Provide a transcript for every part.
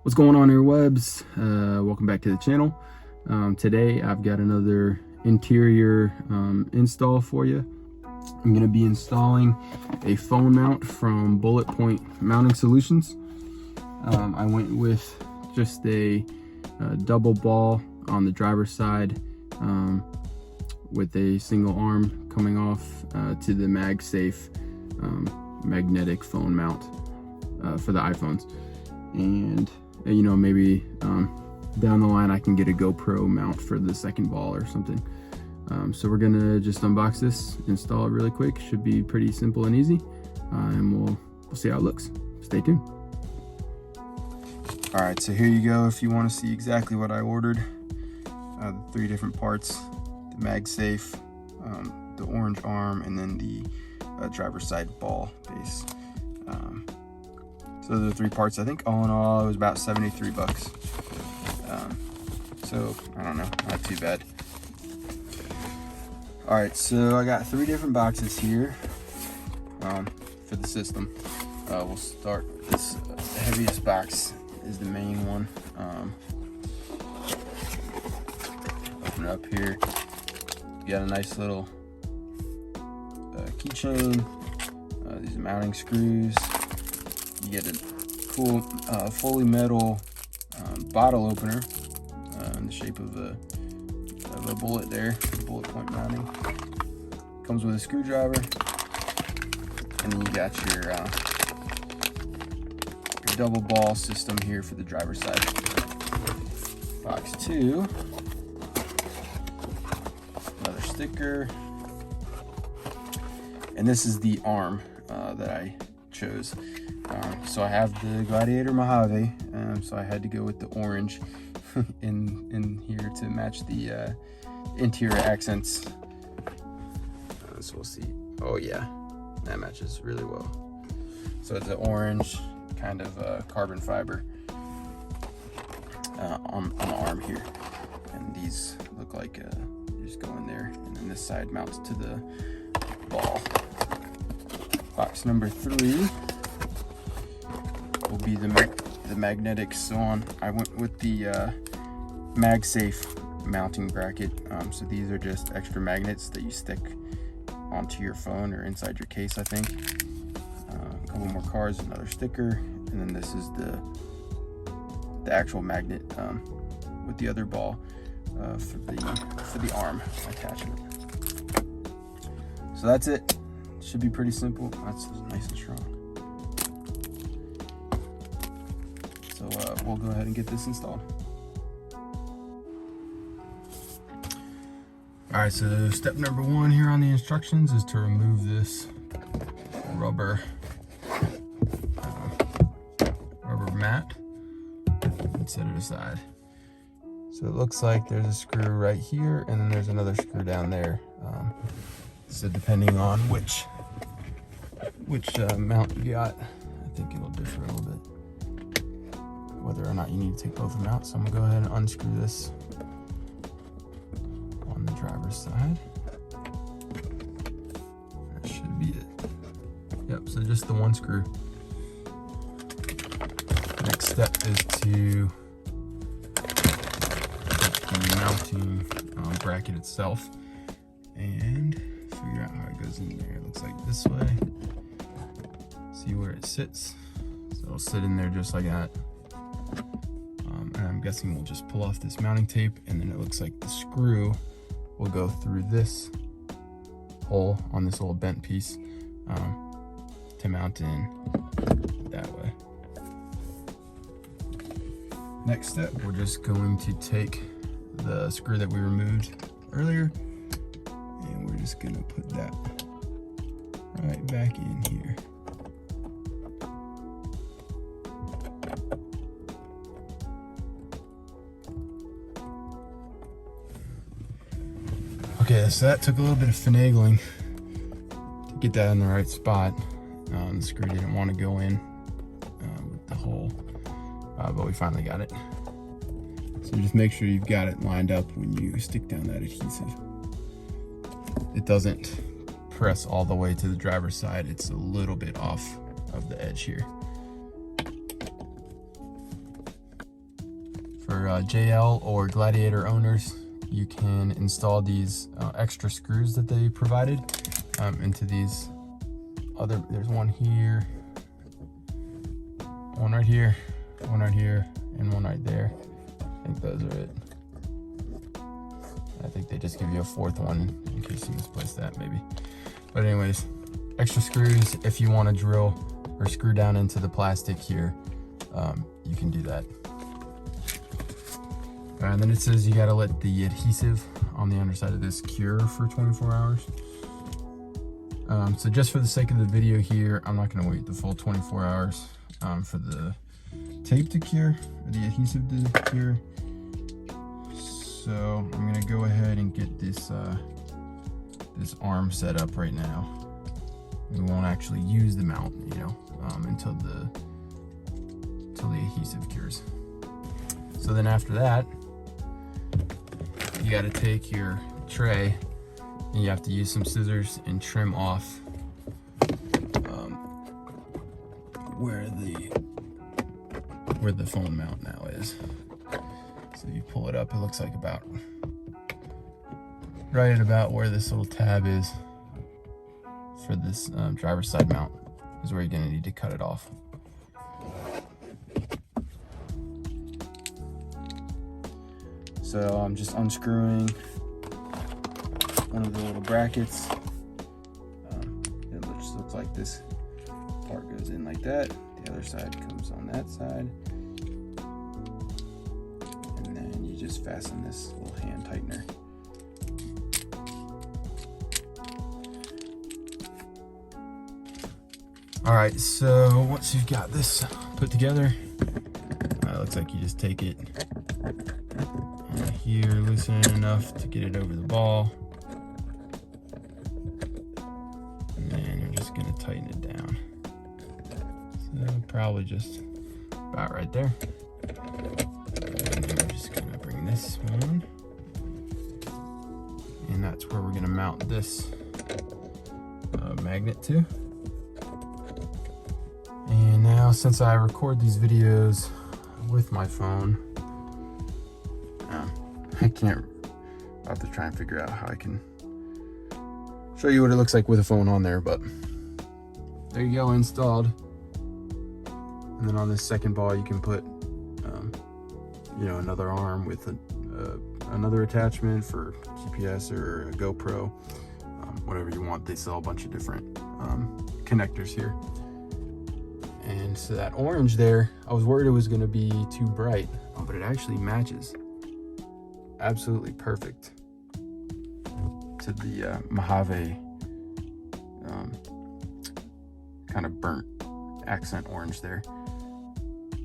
What's going on, airwebs? Welcome back to the channel. Today I've got another interior install for you. I'm going to be installing a phone mount from Bullet Point Mounting Solutions. I went with just a double ball on the driver's side with a single arm coming off to the MagSafe magnetic phone mount for the iPhones. And you know, maybe down the line I can get a GoPro mount for the second ball or something. So we're gonna just unbox this, install it really quick. Should be pretty simple and easy, and we'll see how it looks. Stay tuned. All right, so here you go. If you want to see exactly what I ordered, the 3 different parts: the MagSafe, the orange arm, and then the driver's side ball base. So the 3 parts, I think all in all it was about 73 bucks. So I don't know, not too bad. All right, so I got 3 different boxes here for the system. We'll start with this. The heaviest box is the main one. Open it up here. You got a nice little keychain. These mounting screws. You get a cool fully metal bottle opener in the shape of a bullet there, bullet point mounting. Comes with a screwdriver, and then you got your double ball system here for the driver's side. Box 2, another sticker, and this is the arm that I chose. So I have the Gladiator Mojave, so I had to go with the orange in here to match the interior accents. So we'll see. Oh yeah, that matches really well. So it's an orange kind of carbon fiber on the arm here, and these look like you just go in there, and then this side mounts to the ball. Box number 3 will be the magnetics on. I went with the MagSafe mounting bracket. So these are just extra magnets that you stick onto your phone or inside your case, I think. A couple more cards, another sticker, and then this is the actual magnet with the other ball for the arm attachment. So that's it. Should be pretty simple. That's nice and strong. So we'll go ahead and get this installed. All right, so step number 1 here on the instructions is to remove this rubber mat and set it aside. So it looks like there's a screw right here, and then there's another screw down there. So depending on which mount you got, I think it'll differ a little bit whether or not you need to take both of them out. So I'm gonna go ahead and unscrew this on the driver's side. That should be it. Yep, so just the 1 screw. Next step is to take the mounting bracket itself and figure out how it goes in there. It looks like this way. See where it sits. So it'll sit in there just like that. And I'm guessing we'll just pull off this mounting tape, and then it looks like the screw will go through this hole on this little bent piece to mount in that way. Next step, we're just going to take the screw that we removed earlier, and we're just gonna put that right back in here. Okay, so that took a little bit of finagling to get that in the right spot. The screw didn't want to go in with the hole, but we finally got it. So just make sure you've got it lined up when you stick down that adhesive. It doesn't press all the way to the driver's side. It's a little bit off of the edge here. For JL or Gladiator owners, you can install these extra screws that they provided into these other, there's one here, one right here, one right here, and one right there. I think those are it. I think they just give you a fourth one in case you misplaced that maybe. But anyways, extra screws if you want to drill or screw down into the plastic here, you can do that. And then it says you gotta let the adhesive on the underside of this cure for 24 hours. So just for the sake of the video here, I'm not gonna wait the full 24 hours for the tape to cure, or the adhesive to cure. So I'm gonna go ahead and get this this arm set up right now. We won't actually use the mount, you know, until the adhesive cures. So then after that, you got to take your tray and you have to use some scissors and trim off where the phone mount now is. So you pull it up, it looks like about right at about where this little tab is for this driver's side mount is where you're going to need to cut it off. So I'm just unscrewing one of the little brackets. It just looks like this part goes in like that. The other side comes on that side. And then you just fasten this little hand tightener. All right, so once you've got this put together, it looks like you just take it here, loosen it enough to get it over the ball, and then you're just gonna tighten it down. So probably just about right there. And then we're just gonna bring this one, and that's where we're gonna mount this magnet to. And now, since I record these videos with my phone, I'll have to try and figure out how I can show you what it looks like with a phone on there, but there you go, installed. And then on this second ball, you can put, you know, another arm with another attachment for GPS or a GoPro, whatever you want. They sell a bunch of different connectors here. And so that orange there, I was worried it was going to be too bright, but it actually matches absolutely perfect to the Mojave kind of burnt accent orange there.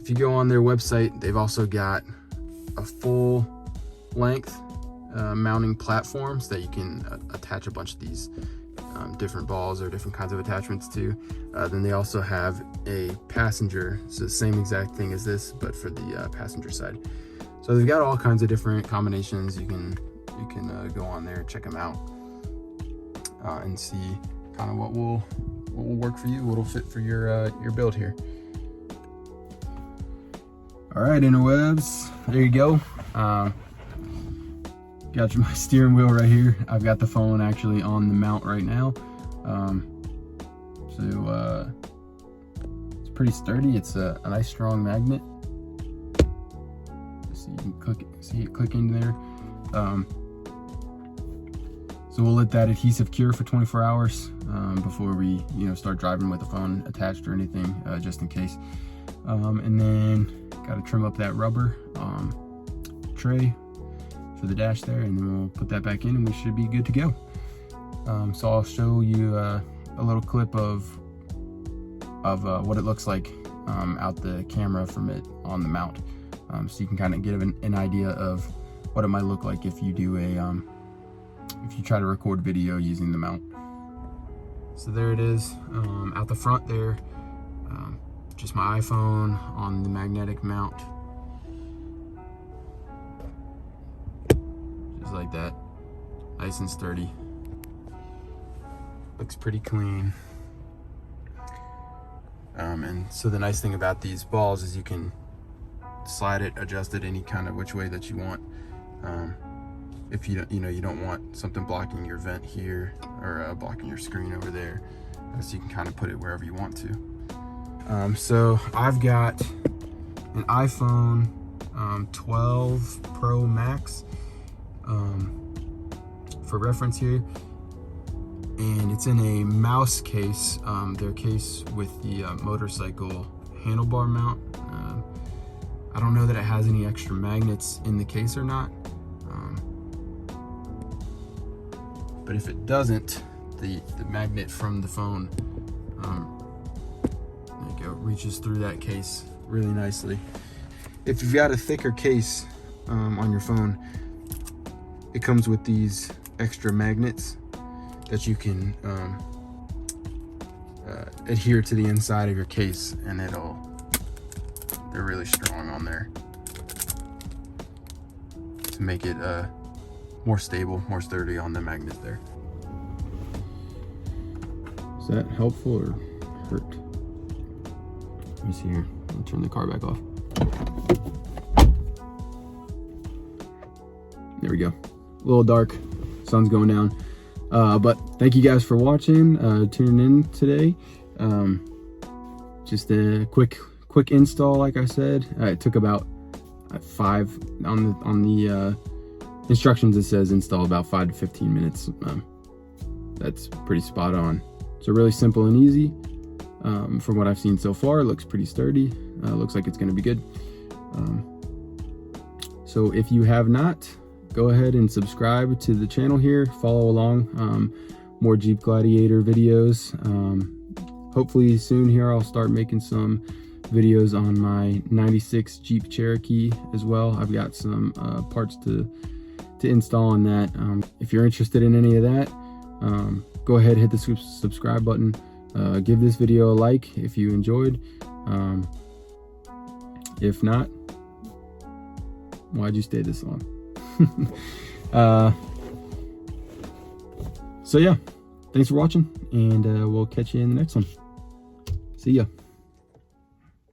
If you go on their website, they've also got a full length mounting platforms that you can attach a bunch of these different balls or different kinds of attachments to. Then they also have a passenger, so the same exact thing as this, but for the passenger side. So they've got all kinds of different combinations. You can go on there, check them out, and see kind of what will work for you, what'll fit for your build here. All right, interwebs, there you go. Got my steering wheel right here. I've got the phone actually on the mount right now. So it's pretty sturdy. It's a nice strong magnet. So you can see it click in there. So we'll let that adhesive cure for 24 hours before we start driving with the phone attached or anything, just in case. And then got to trim up that rubber tray for the dash there, and then we'll put that back in and we should be good to go. So I'll show you a little clip of what it looks like out the camera from it on the mount, so you can kind of get an idea of what it might look like if you do if you try to record video using the mount. So there it is, out the front there, just my iPhone on the magnetic mount. Just like that, nice and sturdy. Looks pretty clean. And so the nice thing about these balls is you can slide it, adjust it any kind of which way that you want. If you don't want something blocking your vent here or blocking your screen over there, so you can kind of put it wherever you want to. So I've got an iPhone 12 Pro Max for reference here, and it's in a mouse case, their case with the motorcycle handlebar mount. I don't know that it has any extra magnets in the case or not, but if it doesn't, the magnet from the phone, there you go, reaches through that case really nicely. If you've got a thicker case on your phone, it comes with these extra magnets that you can adhere to the inside of your case, and they're really strong on there to make it more stable, more sturdy on the magnet there. Is that helpful or hurt? Let me see here. I'll turn the car back off. There we go. A little dark, sun's going down. But thank you guys for watching, tuning in today. Just a quick install, like I said. It took about 5 on the instructions. It says install about 5 to 15 minutes. That's pretty spot on. So really simple and easy. From what I've seen so far, it looks pretty sturdy. Looks like it's going to be good. So if you have not, go ahead and subscribe to the channel here. Follow along. More Jeep Gladiator videos. Hopefully soon here I'll start making some videos on my 96 Jeep Cherokee as well. I've got some parts to install on that. If you're interested in any of that, go ahead, hit the subscribe button. Give this video a like if you enjoyed. If not, why'd you stay this long? So yeah, thanks for watching, and we'll catch you in the next one. See ya.